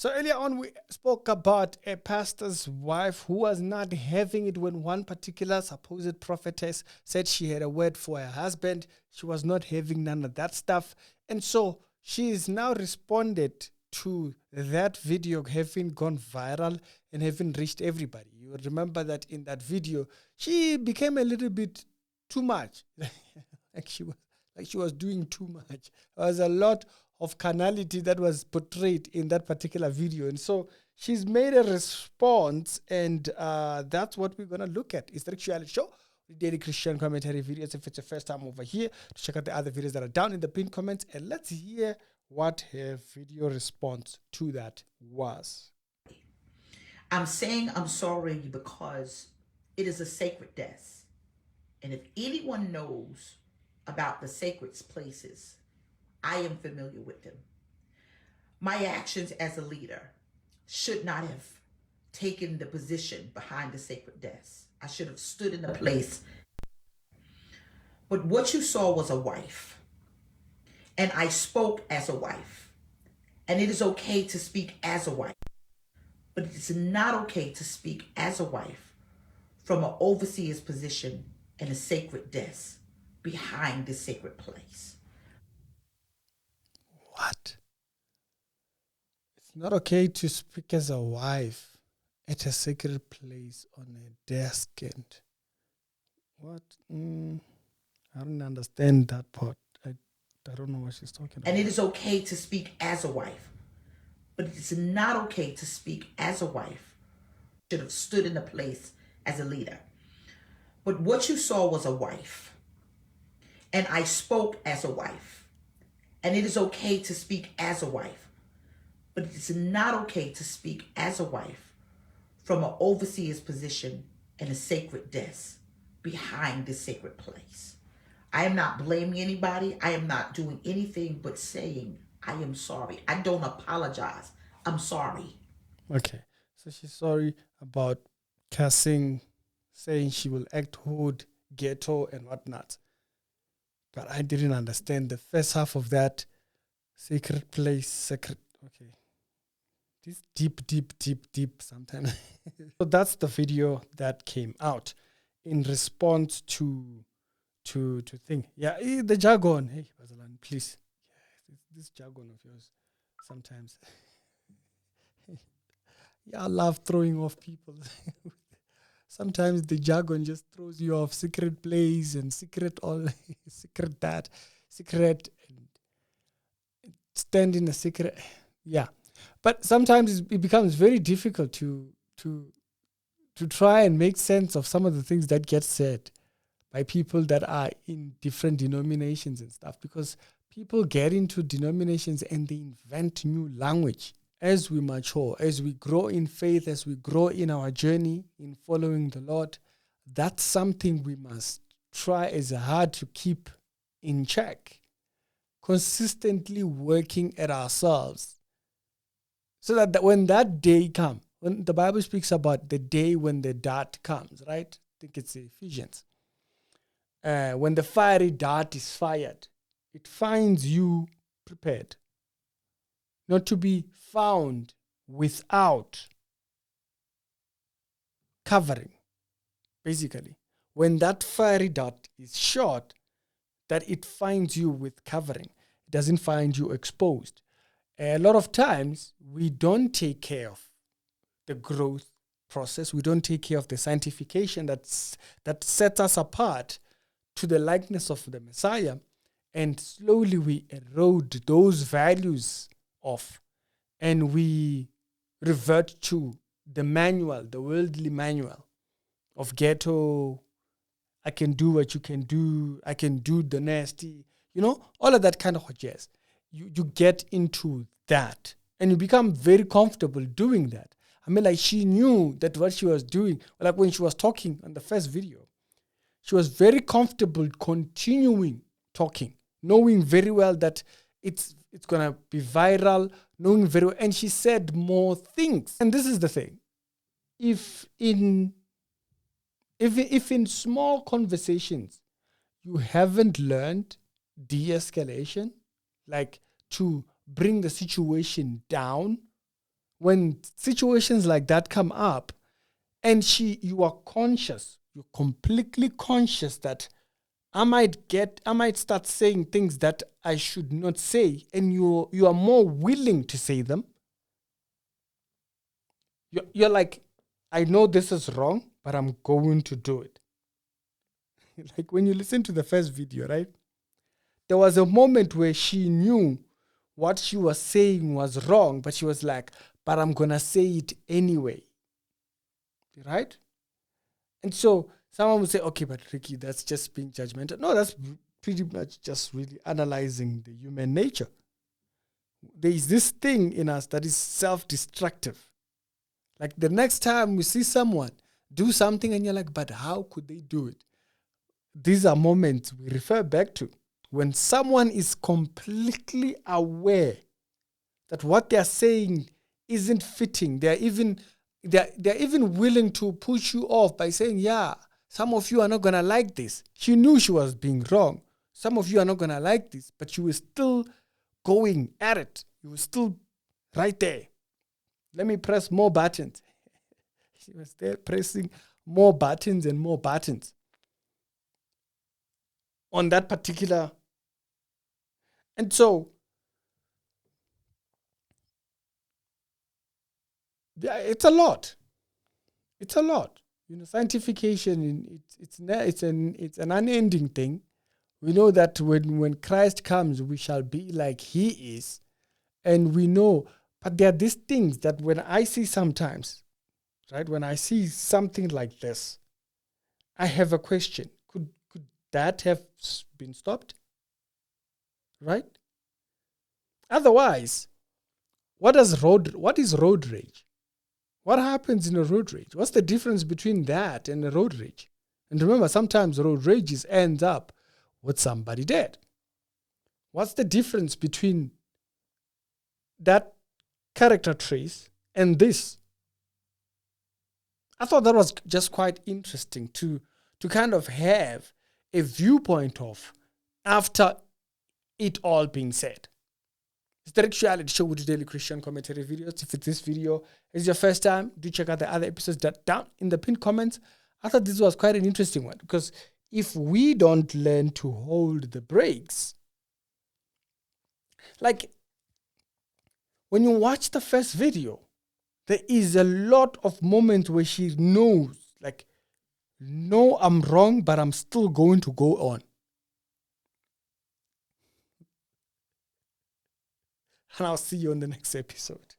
So earlier on, we spoke about a pastor's wife who was not having it when one particular supposed prophetess said she had a word for her husband. She was not having none of that stuff. And so she is now responded to that video having gone viral and having reached everybody. You would remember that in that video, she became a little bit too much. like she was doing too much. There was a lot of carnality that was portrayed in that particular video. And so she's made a response, and that's what we're going to look at. It's the Actuality Show, the daily Christian commentary videos. If it's your first time over here, to check out the other videos that are down in the pinned comments, and let's hear what her video response to that was. I'm saying I'm sorry because it is a sacred death. And if anyone knows about the sacred places, I am familiar with them. My actions as a leader should not have taken the position behind the sacred deaths. I should have stood in the place. But what you saw was a wife. And I spoke as a wife. And it is okay to speak as a wife. But it is not okay to speak as a wife from an overseer's position in a sacred desk behind the sacred place. What? It's not okay to speak as a wife at a sacred place on a desk. And what? I don't understand that part. I don't know what she's talking about. And it is okay to speak as a wife. But it is not okay to speak as a wife. Should have stood in the place as a leader. But what you saw was a wife. And I spoke as a wife. And it is okay to speak as a wife. But it is not okay to speak as a wife from an overseer's position in a sacred desk behind the sacred place. I am not blaming anybody. I am not doing anything but saying I am sorry. I don't apologize. I'm sorry. Okay. So she's sorry about cussing, saying she will act hood, ghetto, and whatnot. But I didn't understand the first half of that. Sacred place, sacred. Okay. This deep sometimes. So that's the video that came out in response to thing. Yeah, the jargon. Hey, Bazalan, please. Yeah, this jargon of yours sometimes. Yeah, I love throwing off people. Sometimes the jargon just throws you off. Secret place and secret all, secret that, secret, and stand in a secret. Yeah, but sometimes it becomes very difficult to try and make sense of some of the things that get said by people that are in different denominations and stuff, because people get into denominations and they invent new language. As we mature, as we grow in faith, as we grow in our journey in following the Lord, that's something we must try as hard to keep in check, consistently working at ourselves, so that when that day comes, when the Bible speaks about the day when the dart comes, right? I think it's Ephesians. When the fiery dart is fired, it finds you prepared, not to be found without covering. Basically, when that fiery dart is shot, that it finds you with covering. It doesn't find you exposed. A lot of times, we don't take care of the growth process. We don't take care of the sanctification that sets us apart to the likeness of the Messiah. And slowly we erode those values off, and we revert to the manual, the worldly manual of ghetto. I can do what you can do. I can do the nasty. All of that kind of jazz. You get into that, and you become very comfortable doing that. I mean, like, she knew that what she was doing, like when she was talking on the first video, she was very comfortable continuing talking, knowing very well that it's going to be viral, knowing very well. And she said more things. And this is the thing. If in small conversations you haven't learned de-escalation, like to bring the situation down when situations like that come up, and you are conscious, you're completely conscious that I might start saying things that I should not say, and you are more willing to say them. You're like, I know this is wrong, but I'm going to do it. Like when you listen to the first video, right? There was a moment where she knew what she was saying was wrong, but she was like, but I'm going to say it anyway. Right? And so someone would say, okay, but Ricky, that's just being judgmental. No, that's pretty much just really analyzing the human nature. There is this thing in us that is self-destructive. Like the next time we see someone do something and you're like, but how could they do it? These are moments we refer back to when someone is completely aware that what they're saying isn't fitting. They're even willing to push you off by saying, yeah, some of you are not going to like this. She knew she was being wrong. Some of you are not going to like this, but you were still going at it. You were still right there. Let me press more buttons. She was there pressing more buttons and more buttons on that particular. And so, yeah, it's a lot. It's a lot. Sanctification, it's an unending thing. We know that when Christ comes, we shall be like he is. And we know, but there are these things that when I see sometimes, right, when I see something like this, I have a question. Could that have been stopped? Right? Otherwise, what is road rage? What happens in a road rage? What's the difference between that and a road rage? And remember, sometimes road rages ends up with somebody dead. What's the difference between that character trace and this? I thought that was just quite interesting to kind of have a viewpoint of after it all being said. It's the Actuality Show with Daily Christian Commentary videos. If this video is your first time, do check out the other episodes that down in the pinned comments. I thought this was quite an interesting one because if we don't learn to hold the brakes, like when you watch the first video, there is a lot of moments where she knows, like, no, I'm wrong, but I'm still going to go on. And I'll see you on the next episode.